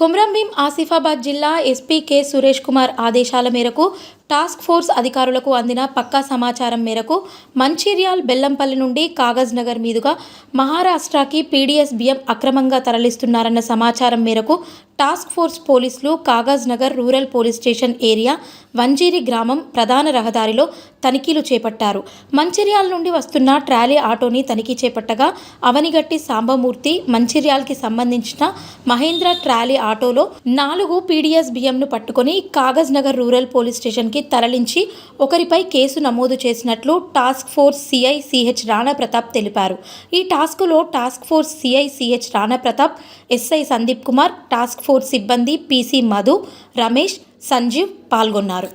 కొమ్రంభీం ఆసిఫాబాద్ జిల్లా SP K Suresh Kumar ఆదేశాల మేరకు టాస్క్ ఫోర్స్ అధికారులకు అందిన పక్కా సమాచారం మేరకు మంచిర్యాల్ బెల్లంపల్లి నుండి కాగజ్ నగర్ మీదుగా మహారాష్ట్రకి పీడీఎస్ బియ్యం అక్రమంగా తరలిస్తున్నారన్న సమాచారం మేరకు టాస్క్ ఫోర్స్ పోలీసులు Kagaz Nagar rural police station area Vanjiri గ్రామం ప్రధాన రహదారిలో తనిఖీలు చేపట్టారు. మంచిర్యాల నుండి వస్తున్న ట్రాలీ ఆటోని తనిఖీ చేపట్టగా అవనిగట్టి సాంబమూర్తి మంచిర్యాల్కి సంబంధించిన మహేంద్ర ట్రాలీ ఆటోలో 4 పీడీఎస్ బియ్యంను పట్టుకొని కాగజ్ నగర్ రూరల్ పోలీస్ స్టేషన్కి తరలించి ఒకరిపై కేసు నమోదు చేసినట్లు task force CI CH Rana Pratap తెలిపారు. ఈ టాస్కులో task force CI CH Rana Pratap, SI Sandeep Kumar, task force సిబ్బంది పిసి మధు, రమేష్, సంజీవ్ పాల్గొన్నారు.